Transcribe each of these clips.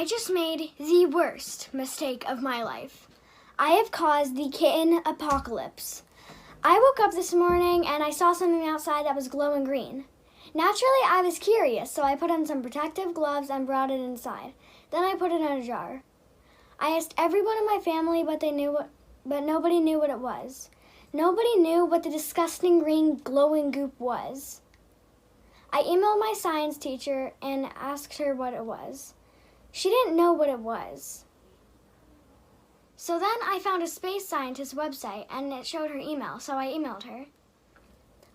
I just made the worst mistake of my life. I have caused the kitten apocalypse. I woke up this morning and I saw something outside that was glowing green. Naturally, I was curious, so I put on some protective gloves and brought it inside. Then I put it in a jar. I asked everyone in my family, but nobody knew what it was. Nobody knew what the disgusting green glowing goop was. I emailed my science teacher and asked her what it was. She didn't know what it was. So then I found a space scientist website and it showed her email, so I emailed her.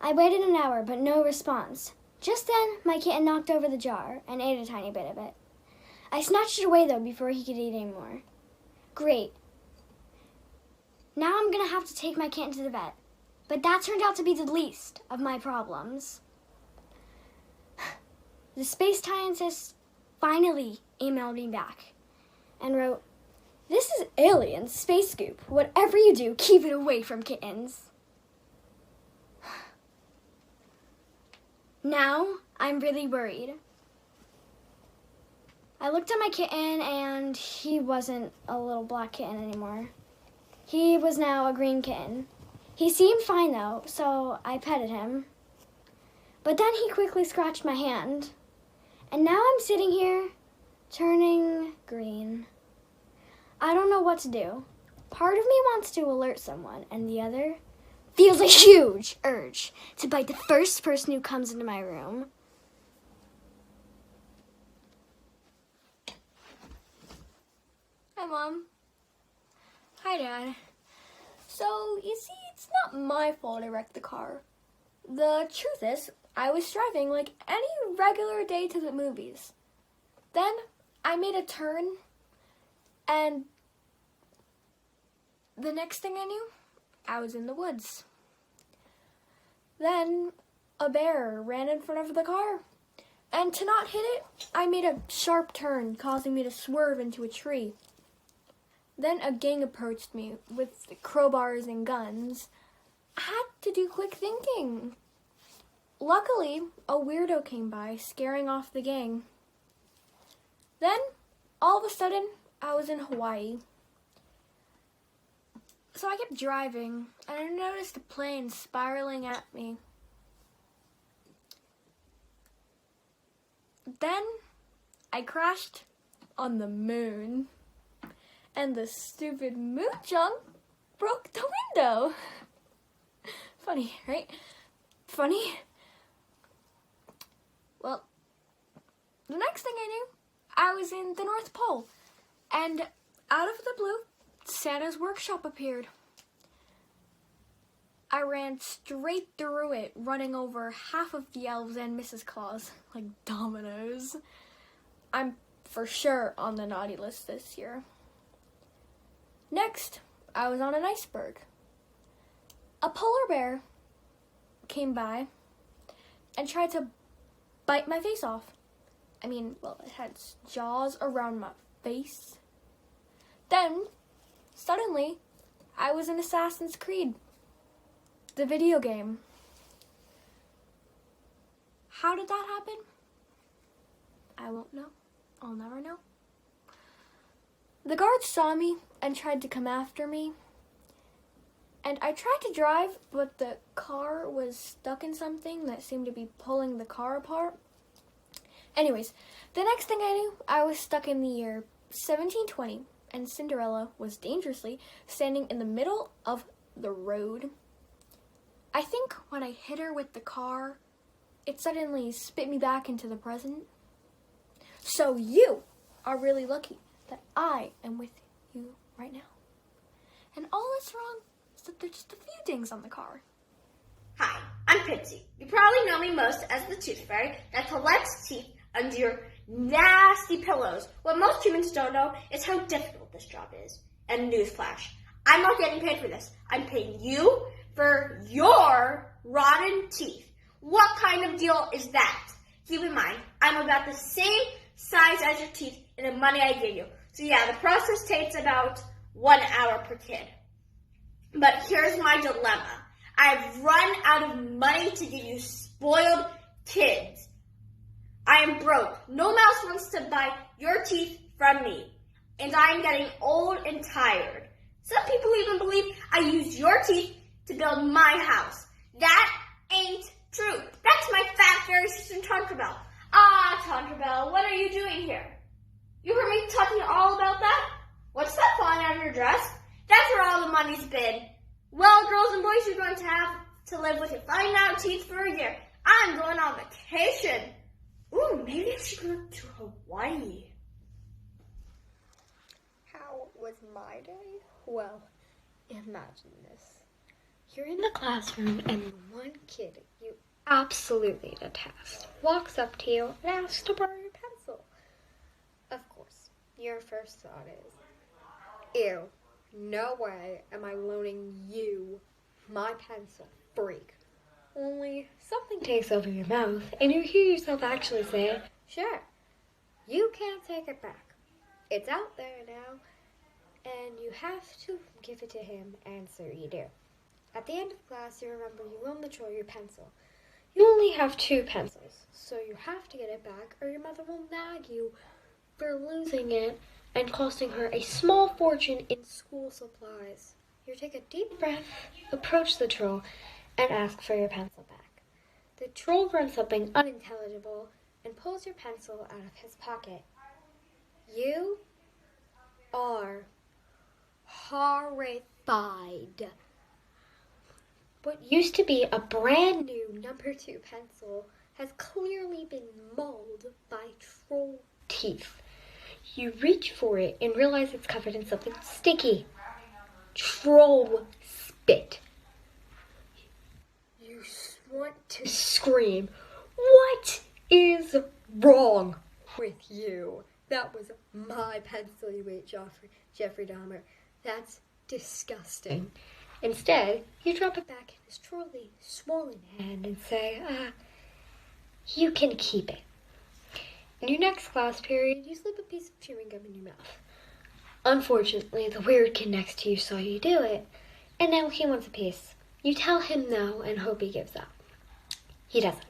I waited an hour, but no response. Just then, my kitten knocked over the jar and ate a tiny bit of it. I snatched it away, though, before he could eat any more. Great. Now I'm going to have to take my kitten to the vet. But that turned out to be the least of my problems. The space scientist finally emailed me back and wrote, "This is alien space goop. Whatever you do, keep it away from kittens." Now I'm really worried. I looked at my kitten and he wasn't a little black kitten anymore. He was now a green kitten. He seemed fine though, so I petted him. But then he quickly scratched my hand. And now I'm sitting here, turning green. I don't know what to do. Part of me wants to alert someone, and the other feels a huge urge to bite the first person who comes into my room. Hi, Mom. Hi, Dad. So, you see, it's not my fault I wrecked the car. The truth is, I was driving like any regular day to the movies. Then, I made a turn, and the next thing I knew, I was in the woods. Then, a bear ran in front of the car, and to not hit it, I made a sharp turn, causing me to swerve into a tree. Then a gang approached me with crowbars and guns. I had to do quick thinking. Luckily, a weirdo came by, scaring off the gang. Then, all of a sudden, I was in Hawaii. So I kept driving, and I noticed a plane spiraling at me. Then, I crashed on the moon. And the stupid moon junk broke the window. Funny, right? Funny? Well, the next thing I knew, I was in the North Pole. And out of the blue, Santa's workshop appeared. I ran straight through it, running over half of the elves and Mrs. Claus, like dominoes. I'm for sure on the naughty list this year. Next, I was on an iceberg. A polar bear came by and tried to bite my face off. It had its jaws around my face. Then, suddenly, I was in Assassin's Creed, the video game. How did that happen? I won't know. I'll never know. The guards saw me and tried to come after me. And I tried to drive, but the car was stuck in something that seemed to be pulling the car apart. Anyways, the next thing I knew, I was stuck in the year 1720, and Cinderella was dangerously standing in the middle of the road. I think when I hit her with the car, it suddenly spit me back into the present. So you are really lucky that I am with you right now. And all that's wrong is that there's just a few dings on the car. Hi, I'm Pitsy. You probably know me most as the tooth fairy that collects teeth under your nasty pillows. What most humans don't know is how difficult this job is. And newsflash, I'm not getting paid for this. I'm paying you for your rotten teeth. What kind of deal is that? Keep in mind, I'm about the same size as your teeth in the money I give you. So yeah, the process takes about 1 hour per kid. But here's my dilemma. I've run out of money to give you spoiled kids. I am broke. No mouse wants to buy your teeth from me. And I am getting old and tired. Some people even believe I used your teeth to build my house. That ain't true. That's my fat fairy sister Tinkerbell. Ah, Tinkerbell, what are you doing here? You heard me talking all about that? What's that falling out of your dress? That's where all the money's been. Well, girls and boys, you're going to have to live with your flying out teeth for a year. I'm going on vacation. Ooh, maybe I should go to Hawaii. How was my day? Well, imagine this. You're in the classroom and the one kid you absolutely detest walks up to you and asks to borrow your pencil. Of course, your first thought is, ew, no way am I loaning you my pencil, freak. Only something takes over your mouth and you hear yourself actually say, sure, you can't take it back. It's out there now and you have to give it to him, and so you do. At the end of class, you remember you loaned the troll your pencil. You only have 2 pencils, so you have to get it back or your mother will nag you for losing it and costing her a small fortune in school supplies. You take a deep breath, approach the troll, and ask for your pencil back. The troll grunts something unintelligible and pulls your pencil out of his pocket. You are horrified. What used to be a brand new number 2 pencil has clearly been mauled by troll teeth. You reach for it and realize it's covered in something sticky. Troll spit. You want to scream, what is wrong with you? That was my pencil you ate, Jeffrey Dahmer. That's disgusting. Instead, you drop it back in his truly swollen hand and say, you can keep it. In your next class period, you slip a piece of chewing gum in your mouth. Unfortunately, the weird kid next to you saw you do it, and now he wants a piece. You tell him no and hope he gives up. He doesn't.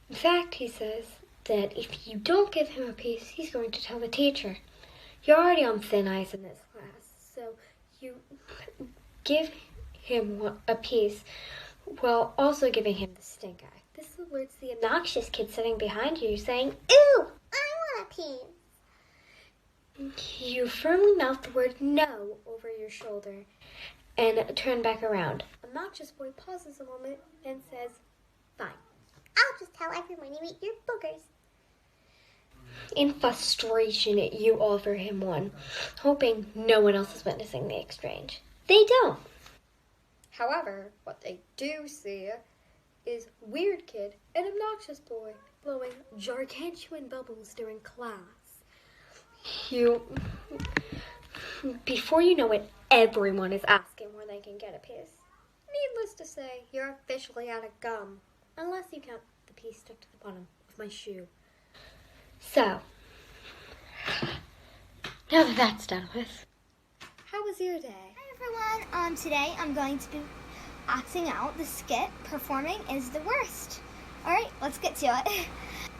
In fact, he says that if you don't give him a piece, he's going to tell the teacher. You're already on thin ice in this class, so you give him a piece while also giving him the stink eye. This alerts the obnoxious kid sitting behind you saying, ew, I want a piece. You firmly mouth the word no over your shoulder and turn back around. Obnoxious boy pauses a moment and says, fine. I'll just tell everyone you eat your boogers. In frustration, you offer him one, hoping no one else is witnessing the exchange. They don't. However, what they do see is weird kid and obnoxious boy blowing gargantuan bubbles during class. Before you know it, everyone is asking where they can get a piece. Needless to say, you're officially out of gum, unless you count the piece stuck to the bottom of my shoe. So, now that that's done with, how was your day? Hi everyone, today I'm going to be acting out the skit, Performing is the Worst. Alright, let's get to it.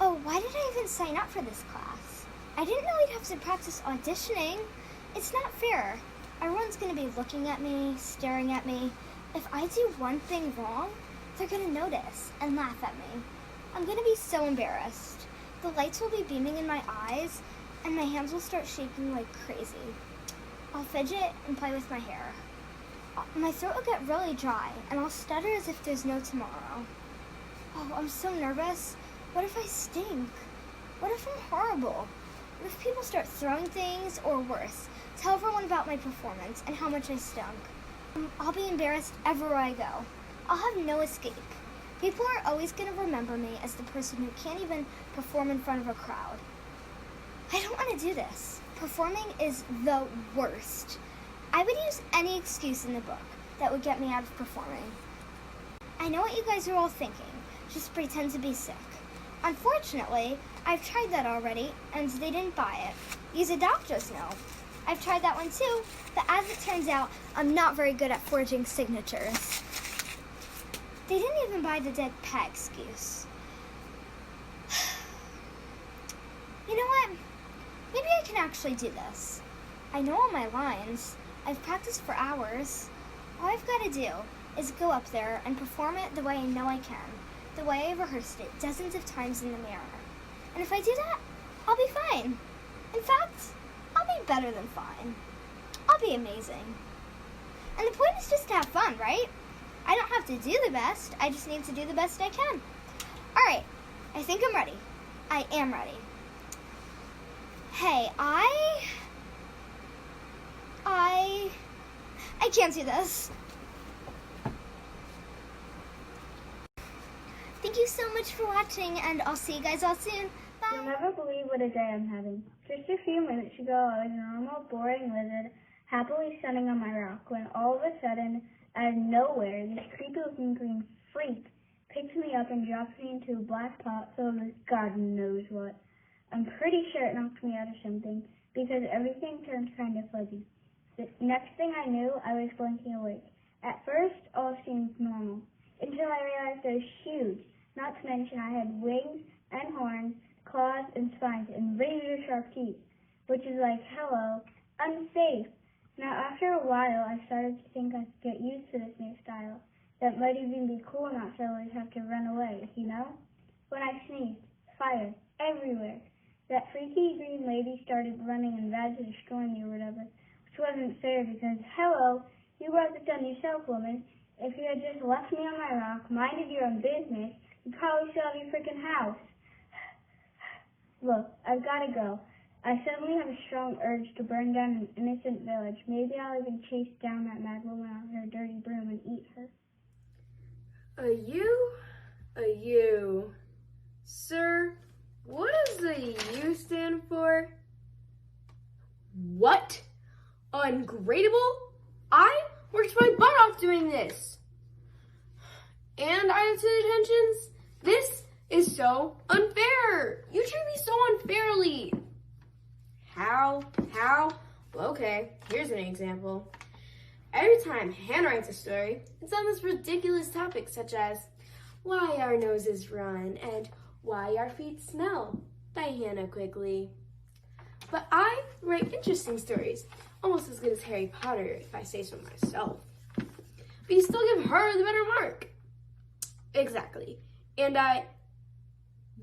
Oh, why did I even sign up for this class? I didn't know we'd have to practice auditioning. It's not fair. Everyone's going to be looking at me, staring at me. If I do one thing wrong, they're going to notice and laugh at me. I'm going to be so embarrassed. The lights will be beaming in my eyes, and my hands will start shaking like crazy. I'll fidget and play with my hair. My throat will get really dry, and I'll stutter as if there's no tomorrow. Oh, I'm so nervous. What if I stink? What if I'm horrible? What if people start throwing things, or worse, tell everyone about my performance and how much I stunk? I'll be embarrassed everywhere I go. I'll have no escape. People are always going to remember me as the person who can't even perform in front of a crowd. I don't want to do this. Performing is the worst. I would use any excuse in the book that would get me out of performing. I know what you guys are all thinking. Just pretend to be sick. Unfortunately, I've tried that already, and they didn't buy it. Use a doctor's note. I've tried that one too, but as it turns out, I'm not very good at forging signatures. They didn't even buy the dead pet excuse. You know what? Maybe I can actually do this. I know all my lines. I've practiced for hours. All I've got to do is go up there and perform it the way I know I can, the way I've rehearsed it dozens of times in the mirror. And if I do that, I'll be fine. In fact, I'll be better than fine. I'll be amazing. And the point is just to have fun, right? I don't have to do the best. I just need to do the best I can. All right, I think I'm ready. I am ready. Hey, I can't do this. Thank you so much for watching, and I'll see you guys all soon. Bye. You'll never believe what a day I'm having. Just a few minutes ago, I was a normal, boring lizard, happily sunning on my rock, when all of a sudden, out of nowhere, this creepy-looking green freak picked me up and dropped me into a black pot filled with God knows what. I'm pretty sure it knocked me out of something, because everything turned kind of fuzzy. The next thing I knew, I was blinking awake. At first, all seemed normal, until I realized I was huge, not to mention I had wings and horns, claws and spines, and razor-sharp teeth, which is like, hello, unsafe. Now, after a while, I started to think I could get used to this new style. That might even be cool not to always have to run away, you know? When I sneezed, fire, everywhere. That freaky green lady started running and vowed to destroy me or whatever, which wasn't fair because, hello, you brought this on yourself, woman. If you had just left me on my rock, minded your own business, you'd probably still have your freaking house. Look, I've got to go. I suddenly have a strong urge to burn down an innocent village. Maybe I'll even chase down that mad woman on her dirty broom and eat her. A U. Sir, what does the U stand for? What? Ungradable? I worked my butt off doing this. And I have detentions? This is so unfair. You treat me so unfairly. How? Well, okay, here's an example. Every time Hannah writes a story, it's on this ridiculous topic such as why our noses run and why our feet smell by Hannah Quigley. But I write interesting stories, almost as good as Harry Potter if I say so myself. But you still give her the better mark. Exactly. And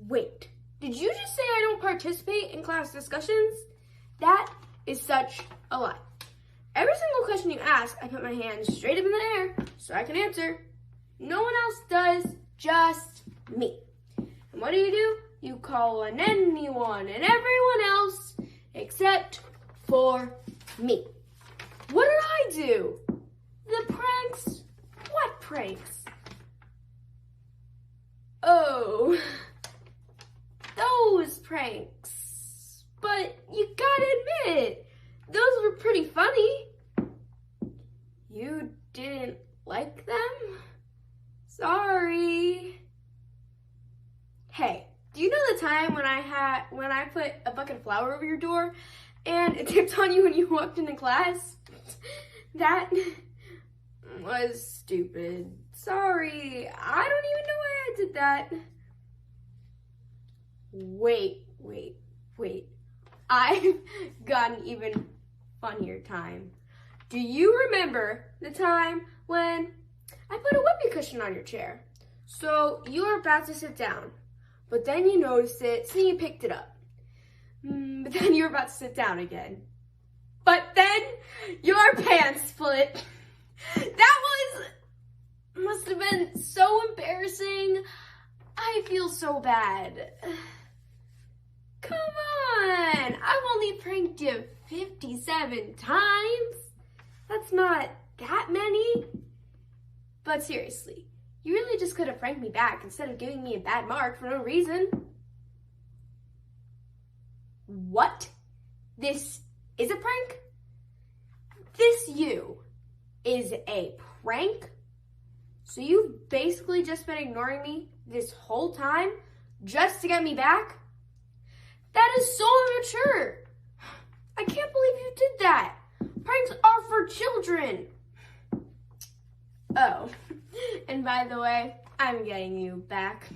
wait, did you just say I don't participate in class discussions? That is such a lie. Every single question you ask, I put my hand straight up in the air so I can answer. No one else does, just me. And what do? You call on anyone and everyone else except for me. What did I do? The pranks? What pranks? Oh, those pranks. But you gotta admit, those were pretty funny. You didn't like them? Sorry. Hey, do you know the time when I put a bucket of flour over your door and it tipped on you when you walked into class? That was stupid. Sorry. I don't even know why I did that. Wait. I've got an even funnier time. Do you remember the time when I put a whoopee cushion on your chair? So you were about to sit down, but then you noticed it, so you picked it up. But then you were about to sit down again. But then your pants split. That must have been so embarrassing. I feel so bad. Come on, I've only pranked you 57 times. That's not that many. But seriously, you really just could have pranked me back instead of giving me a bad mark for no reason. What? This is a prank? This you is a prank? So you've basically just been ignoring me this whole time just to get me back? That is so immature. I can't believe you did that. Pranks are for children. Oh, and by the way, I'm getting you back.